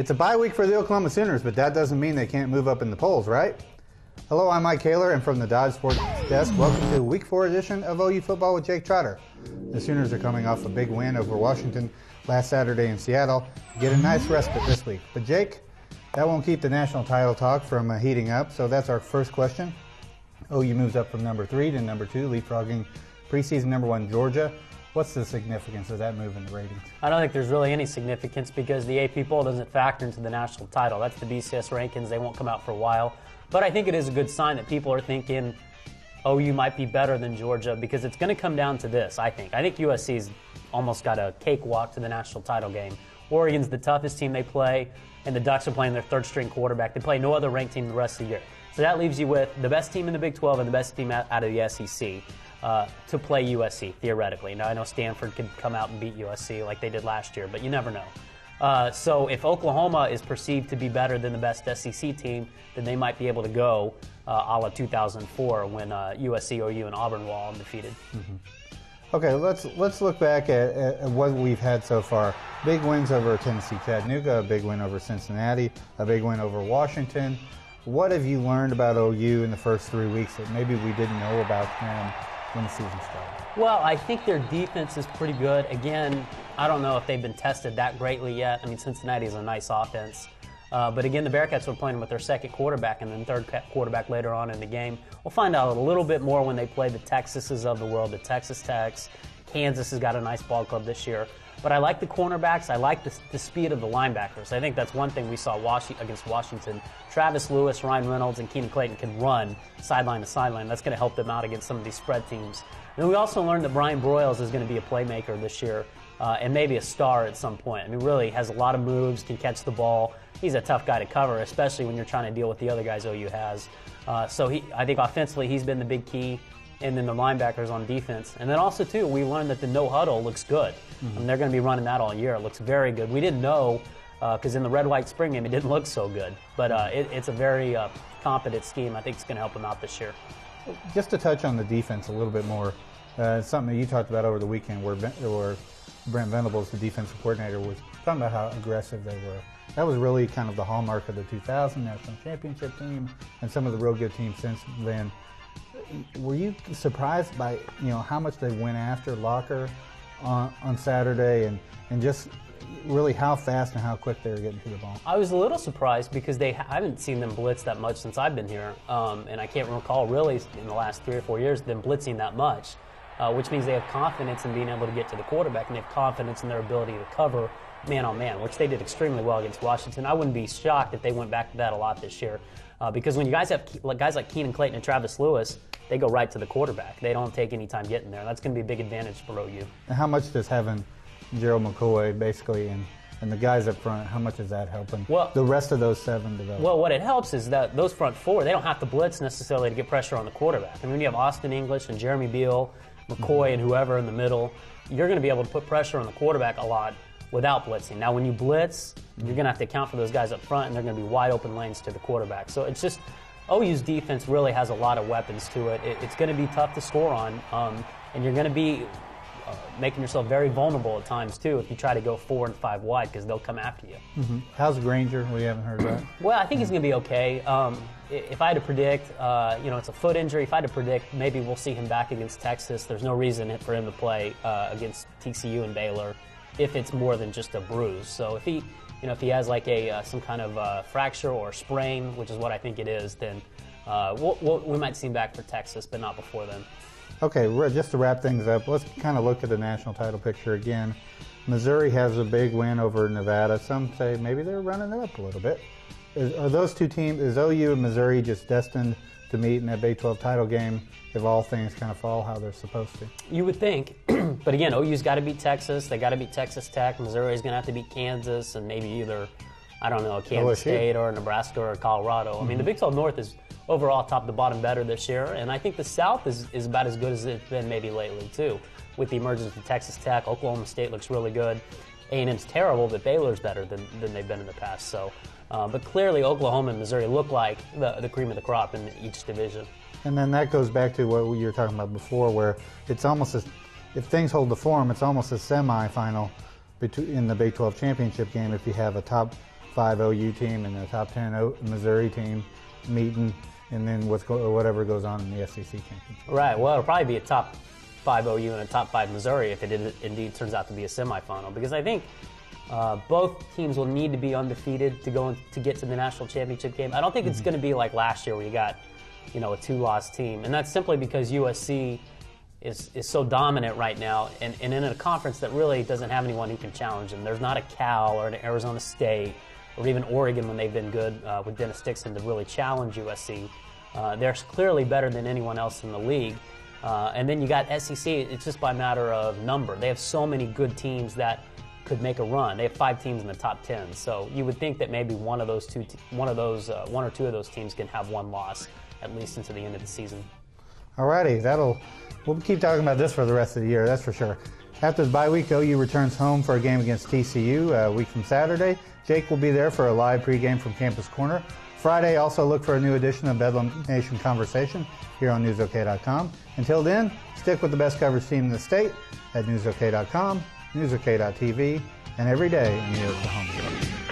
It's a bye week for the Oklahoma Sooners, but that doesn't mean they can't move up in the polls, right? Hello, I'm Mike Kaler, and from the Dodge Sports Desk, welcome to the Week 4 edition of OU Football with Jake Trotter. The Sooners are coming off a big win over Washington last Saturday in Seattle. Get a nice respite this week. But Jake, that won't keep the national title talk from heating up, so that's our first question. OU moves up from number 3 to number 2, leapfrogging preseason number 1 Georgia. What's the significance of that move in the ratings? I don't think there's really any significance because the AP poll doesn't factor into the national title. That's the BCS rankings. They won't come out for a while. But I think it is a good sign that people are thinking OU might be better than Georgia because it's going to come down to this, I think. I think USC's almost got a cakewalk to the national title game. Oregon's the toughest team they play, and the Ducks are playing their third-string quarterback. They play no other ranked team the rest of the year. So that leaves you with the best team in the Big 12 and the best team out of the SEC. To play USC, theoretically. Now, I know Stanford could come out and beat USC like they did last year, but you never know. So if Oklahoma is perceived to be better than the best SEC team, then they might be able to go a la 2004 when USC, OU, and Auburn were all undefeated. Mm-hmm. Okay, let's look back at what we've had so far. Big wins over Tennessee Chattanooga, a big win over Cincinnati, a big win over Washington. What have you learned about OU in the first 3 weeks that maybe we didn't know about them when the season started? Well, I think their defense is pretty good. Again, I don't know if they've been tested that greatly yet. I mean, Cincinnati is a nice offense. But again, the Bearcats were playing with their second quarterback and then third quarterback later on in the game. We'll find out a little bit more when they play the Texases of the world, the Texas Techs. Kansas has got a nice ball club this year. But I like the cornerbacks. I like the speed of the linebackers. I think that's one thing we saw against Washington. Travis Lewis, Ryan Reynolds, and Keenan Clayton can run sideline to sideline. That's going to help them out against some of these spread teams. And then we also learned that Brian Broyles is going to be a playmaker this year and maybe a star at some point. I mean, really has a lot of moves, can catch the ball. He's a tough guy to cover, especially when you're trying to deal with the other guys OU has. So I think offensively he's been the big key. And then the linebackers on defense. And then also, too, we learned that the no-huddle looks good. Mm-hmm. And they're going to be running that all year. It looks very good. We didn't know because in the red-white spring game it didn't look so good. But it's a very competent scheme. I think it's going to help them out this year. Just to touch on the defense a little bit more, something that you talked about over the weekend where Brent Venables, the defensive coordinator, was talking about how aggressive they were. That was really kind of the hallmark of the 2000 National Championship team and some of the real good teams since then. Were you surprised by how much they went after Locker on Saturday and just really how fast and how quick they were getting to the ball? I was a little surprised because I haven't seen them blitz that much since I've been here, and I can't recall really in the last 3 or 4 years them blitzing that much, which means they have confidence in being able to get to the quarterback and they have confidence in their ability to cover man on man, which they did extremely well against Washington. I wouldn't be shocked if they went back to that a lot this year. Because when you guys have guys like Keenan Clayton and Travis Lewis, they go right to the quarterback. They don't take any time getting there. That's going to be a big advantage for OU. And how much does having Gerald McCoy basically and the guys up front, how much is that helping the rest of those 7 develop? Well, what it helps is that those front 4, they don't have to blitz necessarily to get pressure on the quarterback. I mean, when you have Austin English and Jeremy Beal, McCoy, and whoever in the middle, you're going to be able to put pressure on the quarterback a lot without blitzing. Now, when you blitz, you're going to have to account for those guys up front, and they're going to be wide open lanes to the quarterback. So it's just OU's defense really has a lot of weapons to it. It's going to be tough to score on, and you're going to be making yourself very vulnerable at times, too, if you try to go 4 and 5 wide because they'll come after you. Mm-hmm. How's Granger? We haven't heard about. Well, I think he's going to be okay. If I had to predict, it's a foot injury. If I had to predict, maybe we'll see him back against Texas. There's no reason for him to play against TCU and Baylor if it's more than just a bruise. So if he has like some kind of fracture or sprain, which is what I think it is, then we might see him back for Texas, but not before then. Okay, just to wrap things up, let's kind of look at the national title picture again. Missouri has a big win over Nevada. Some say maybe they're running it up a little bit. Are those two teams, is OU and Missouri just destined to meet in that Big 12 title game if all things kind of fall how they're supposed to? You would think. But again, OU's got to beat Texas. They got to beat Texas Tech. Missouri's going to have to beat Kansas and maybe either, Kansas LSU. State or Nebraska or Colorado. Mm-hmm. I mean, the Big 12 North is overall top to bottom better this year, and I think the South is about as good as it's been maybe lately too, with the emergence of Texas Tech. Oklahoma State looks really good. A&M's terrible, but Baylor's better than they've been in the past. So, but clearly Oklahoma and Missouri look like the cream of the crop in each division. And then that goes back to what you were talking about before, where it's almost as, if things hold the form, it's almost a semifinal in the Big 12 championship game if you have a top 5 OU team and the top 10 Missouri team meeting, and then whatever goes on in the SEC championship. Right. Well, it'll probably be a top 5 OU and a top 5 Missouri if it indeed turns out to be a semifinal, because I think both teams will need to be undefeated to get to the national championship game. I don't think it's going to be like last year where you got, a 2-loss team, and that's simply because USC is so dominant right now, and in a conference that really doesn't have anyone who can challenge them. There's not a Cal or an Arizona State or even Oregon when they've been good with Dennis Dixon to really challenge USC. They're clearly better than anyone else in the league. And then you got SEC. It's just by matter of number. They have so many good teams that could make a run. They have 5 teams in the top 10. So you would think that maybe one or two of those teams can have one loss at least into the end of the season. Alrighty, we'll keep talking about this for the rest of the year, that's for sure. After the bye week, OU returns home for a game against TCU a week from Saturday. Jake will be there for a live pregame from Campus Corner. Friday, also look for a new edition of Bedlam Nation Conversation here on newsok.com. Until then, stick with the best coverage team in the state at newsok.com, newsok.tv, and every day in the Oklahoma.